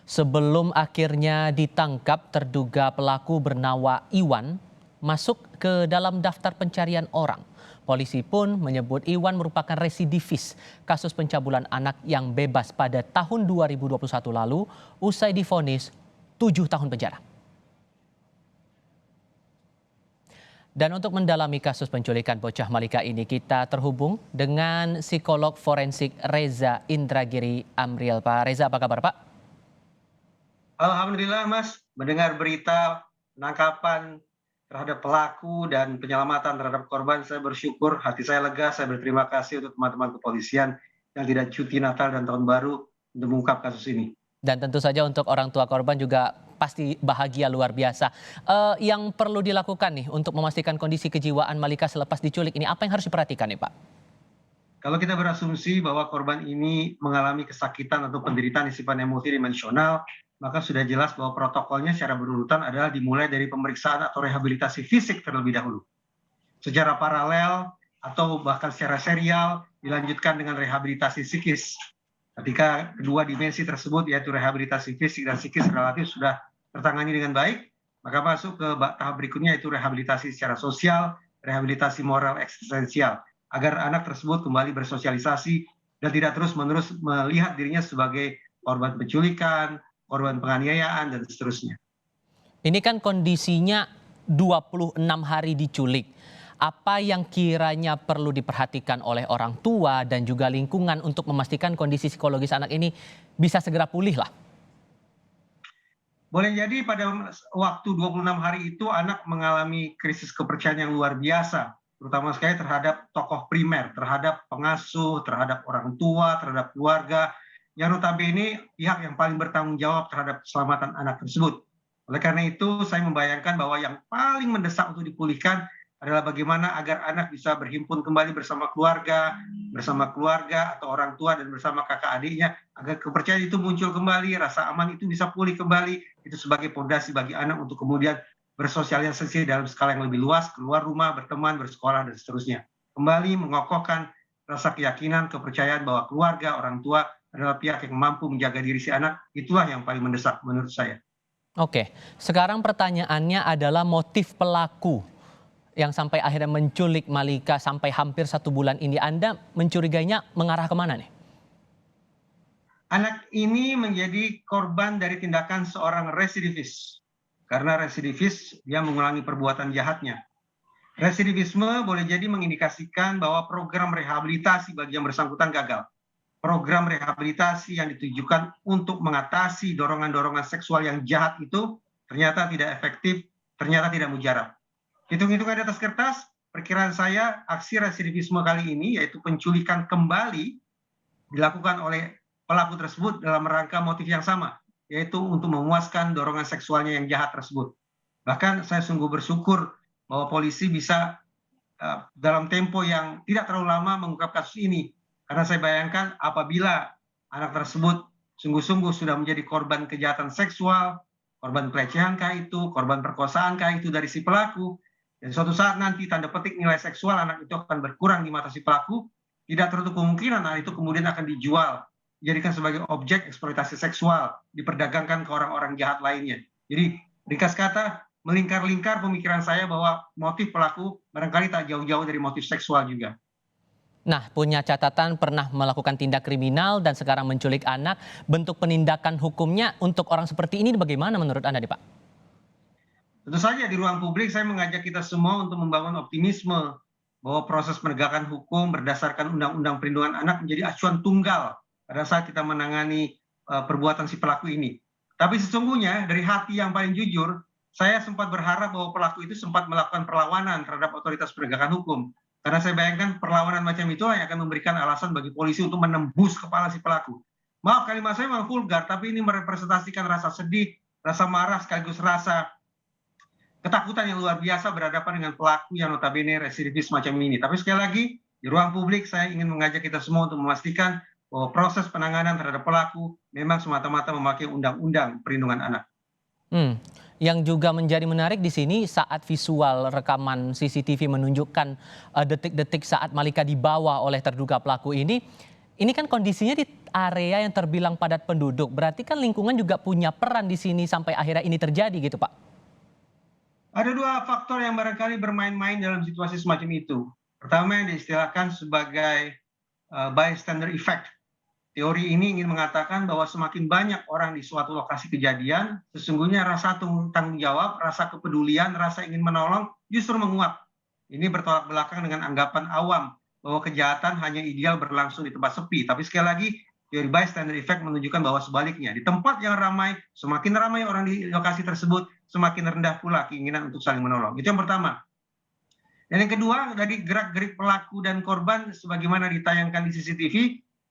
Sebelum akhirnya ditangkap, terduga pelaku bernama Iwan masuk ke dalam daftar pencarian orang. Polisi pun menyebut Iwan merupakan residivis kasus pencabulan anak yang bebas pada tahun 2021 lalu usai divonis 7 tahun penjara. Dan untuk mendalami kasus penculikan bocah Malika ini, kita terhubung dengan psikolog forensik Reza Indragiri Amriel. Pak Reza, apa kabar Pak? Alhamdulillah Mas, mendengar berita penangkapan terhadap pelaku dan penyelamatan terhadap korban, saya bersyukur, hati saya lega, saya berterima kasih untuk teman-teman kepolisian yang tidak cuti Natal dan Tahun Baru untuk mengungkap kasus ini. Dan tentu saja untuk orang tua korban juga pasti bahagia luar biasa. Yang perlu dilakukan nih untuk memastikan kondisi kejiwaan Malika selepas diculik ini, apa yang harus diperhatikan nih Pak? Kalau kita berasumsi bahwa korban ini mengalami kesakitan atau penderitaan yang sifatnya multidimensional, maka sudah jelas bahwa protokolnya secara berurutan adalah dimulai dari pemeriksaan atau rehabilitasi fisik terlebih dahulu. Secara paralel atau bahkan secara serial dilanjutkan dengan rehabilitasi psikis. Ketika kedua dimensi tersebut yaitu rehabilitasi fisik dan psikis relatif sudah tertangani dengan baik, maka masuk ke tahap berikutnya yaitu rehabilitasi secara sosial, rehabilitasi moral eksistensial, agar anak tersebut kembali bersosialisasi dan tidak terus-menerus melihat dirinya sebagai korban penculikan, korban penganiayaan, dan seterusnya. Ini kan kondisinya 26 hari diculik. Apa yang kiranya perlu diperhatikan oleh orang tua dan juga lingkungan untuk memastikan kondisi psikologis anak ini bisa segera pulih lah? Boleh jadi pada waktu 26 hari itu anak mengalami krisis kepercayaan yang luar biasa, terutama sekali terhadap tokoh primer, terhadap pengasuh, terhadap orang tua, terhadap keluarga, yang notabene pihak yang paling bertanggung jawab terhadap keselamatan anak tersebut. Oleh karena itu, saya membayangkan bahwa yang paling mendesak untuk dipulihkan adalah bagaimana agar anak bisa berhimpun kembali bersama keluarga atau orang tua dan bersama kakak adiknya, agar kepercayaan itu muncul kembali, rasa aman itu bisa pulih kembali, itu sebagai fondasi bagi anak untuk kemudian bersosialisasi dalam skala yang lebih luas, keluar rumah, berteman, bersekolah, dan seterusnya. Kembali mengokohkan rasa keyakinan, kepercayaan bahwa keluarga, orang tua adalah pihak yang mampu menjaga diri si anak, itulah yang paling mendesak menurut saya. Oke, sekarang pertanyaannya adalah motif pelaku yang sampai akhirnya menculik Malika sampai hampir 1 bulan ini. Anda mencurigainya mengarah kemana nih? Anak ini menjadi korban dari tindakan seorang residivis. Karena residivis, dia mengulangi perbuatan jahatnya. Residivisme boleh jadi mengindikasikan bahwa program rehabilitasi bagi yang bersangkutan gagal. Program rehabilitasi yang ditujukan untuk mengatasi dorongan-dorongan seksual yang jahat itu ternyata tidak efektif, ternyata tidak mujarab. Hitung-hitungan di atas kertas, perkiraan saya aksi residivisme kali ini yaitu penculikan kembali dilakukan oleh pelaku tersebut dalam rangka motif yang sama, yaitu untuk memuaskan dorongan seksualnya yang jahat tersebut. Bahkan saya sungguh bersyukur bahwa polisi bisa dalam tempo yang tidak terlalu lama mengungkap kasus ini. Karena saya bayangkan apabila anak tersebut sungguh-sungguh sudah menjadi korban kejahatan seksual, korban pelecehan kah itu, korban perkosaan kah itu dari si pelaku, dan suatu saat nanti tanda petik nilai seksual anak itu akan berkurang di mata si pelaku, tidak tertutup kemungkinan anak itu kemudian akan dijual, dijadikan sebagai objek eksploitasi seksual, diperdagangkan ke orang-orang jahat lainnya. Jadi ringkas kata, melingkar-lingkar pemikiran saya bahwa motif pelaku barangkali tak jauh-jauh dari motif seksual juga. Nah, punya catatan pernah melakukan tindak kriminal dan sekarang menculik anak. Bentuk penindakan hukumnya untuk orang seperti ini bagaimana menurut Anda nih Pak? Tentu saja di ruang publik saya mengajak kita semua untuk membangun optimisme bahwa proses penegakan hukum berdasarkan Undang-Undang Perlindungan Anak menjadi acuan tunggal pada saat kita menangani perbuatan si pelaku ini. Tapi sesungguhnya dari hati yang paling jujur, saya sempat berharap bahwa pelaku itu sempat melakukan perlawanan terhadap otoritas penegakan hukum. Karena saya bayangkan perlawanan macam itulah yang akan memberikan alasan bagi polisi untuk menembus kepala si pelaku. Maaf, kalimat saya memang vulgar, tapi ini merepresentasikan rasa sedih, rasa marah, sekaligus rasa ketakutan yang luar biasa berhadapan dengan pelaku yang notabene residivis macam ini. Tapi sekali lagi, di ruang publik saya ingin mengajak kita semua untuk memastikan bahwa proses penanganan terhadap pelaku memang semata-mata memakai Undang-Undang Perlindungan Anak. Yang juga menjadi menarik di sini saat visual rekaman CCTV menunjukkan detik-detik saat Malika dibawa oleh terduga pelaku ini Ini kan kondisinya di area yang terbilang padat penduduk, berarti kan lingkungan juga punya peran di sini sampai akhirnya ini terjadi gitu Pak? Ada dua faktor yang barangkali bermain-main dalam situasi semacam itu. Pertama yang diistilahkan sebagai bystander effect. Teori ini ingin mengatakan bahwa semakin banyak orang di suatu lokasi kejadian, sesungguhnya rasa tanggung jawab, rasa kepedulian, rasa ingin menolong justru menguat. Ini bertolak belakang dengan anggapan awam bahwa kejahatan hanya ideal berlangsung di tempat sepi. Tapi sekali lagi, teori bystander effect menunjukkan bahwa sebaliknya. Di tempat yang ramai, semakin ramai orang di lokasi tersebut, semakin rendah pula keinginan untuk saling menolong. Itu yang pertama. Dan yang kedua, dari gerak-gerik pelaku dan korban sebagaimana ditayangkan di CCTV,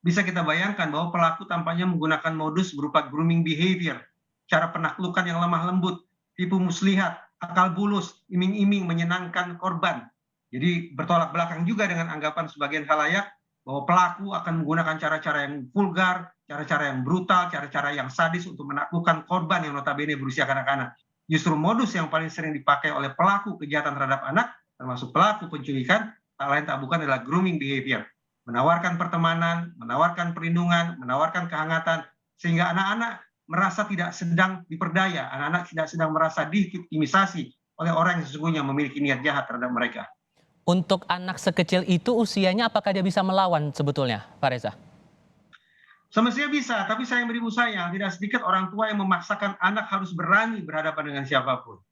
bisa kita bayangkan bahwa pelaku tampaknya menggunakan modus berupa grooming behavior, cara penaklukan yang lemah lembut, tipu muslihat, akal bulus, iming-iming menyenangkan korban. Jadi bertolak belakang juga dengan anggapan sebagian khalayak bahwa pelaku akan menggunakan cara-cara yang vulgar, cara-cara yang brutal, cara-cara yang sadis untuk menaklukkan korban yang notabene berusia kanak-kanak. Justru modus yang paling sering dipakai oleh pelaku kejahatan terhadap anak, termasuk pelaku penculikan, tak lain tak bukan adalah grooming behavior. Menawarkan pertemanan, menawarkan perlindungan, menawarkan kehangatan, sehingga anak-anak merasa tidak sedang diperdaya, anak-anak tidak sedang merasa diviktimisasi oleh orang yang sesungguhnya memiliki niat jahat terhadap mereka. Untuk anak sekecil itu usianya apakah dia bisa melawan sebetulnya, Pak Reza? Semestinya bisa, tapi sayang beribu sayang, tidak sedikit orang tua yang memaksakan anak harus berani berhadapan dengan siapapun.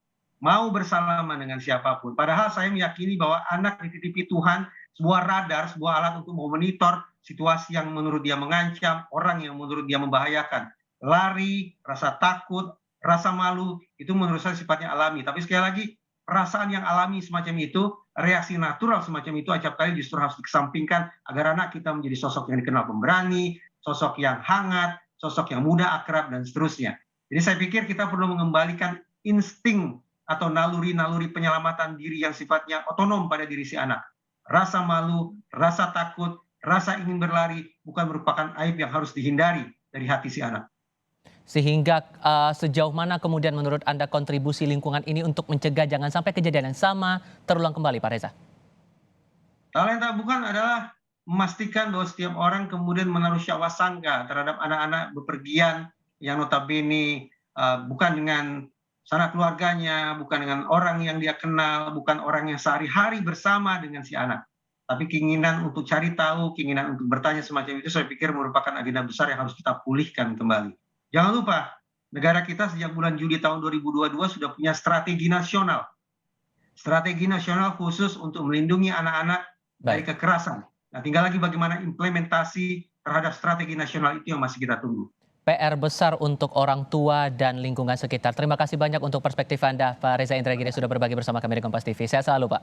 Mau bersalaman dengan siapapun. Padahal saya meyakini bahwa anak dititipi Tuhan sebuah radar, sebuah alat untuk memonitor situasi yang menurut dia mengancam, orang yang menurut dia membahayakan. Lari, rasa takut, rasa malu, itu menurut saya sifatnya alami. Tapi sekali lagi, perasaan yang alami semacam itu, reaksi natural semacam itu acap kali justru harus dikesampingkan agar anak kita menjadi sosok yang dikenal pemberani, sosok yang hangat, sosok yang mudah akrab, dan seterusnya. Jadi saya pikir kita perlu mengembalikan insting atau naluri-naluri penyelamatan diri yang sifatnya otonom pada diri si anak. Rasa malu, rasa takut, rasa ingin berlari bukan merupakan aib yang harus dihindari dari hati si anak. Sehingga sejauh mana kemudian menurut Anda kontribusi lingkungan ini untuk mencegah jangan sampai kejadian yang sama terulang kembali, Pak Reza? Talenta bukan adalah memastikan bahwa setiap orang kemudian menaruh syawasangka terhadap anak-anak bepergian yang notabene bukan dengan sanak keluarganya, bukan dengan orang yang dia kenal, bukan orang yang sehari-hari bersama dengan si anak. Tapi keinginan untuk cari tahu, keinginan untuk bertanya semacam itu saya pikir merupakan agenda besar yang harus kita pulihkan kembali. Jangan lupa, negara kita sejak bulan Juli tahun 2022 sudah punya strategi nasional. Strategi nasional khusus untuk melindungi anak-anak dari kekerasan. Nah, tinggal lagi bagaimana implementasi terhadap strategi nasional itu yang masih kita tunggu. PR besar untuk orang tua dan lingkungan sekitar. Terima kasih banyak untuk perspektif Anda, Pak Reza Indragiri, sudah berbagi bersama kami di Kompas TV. Sehat selalu, Pak.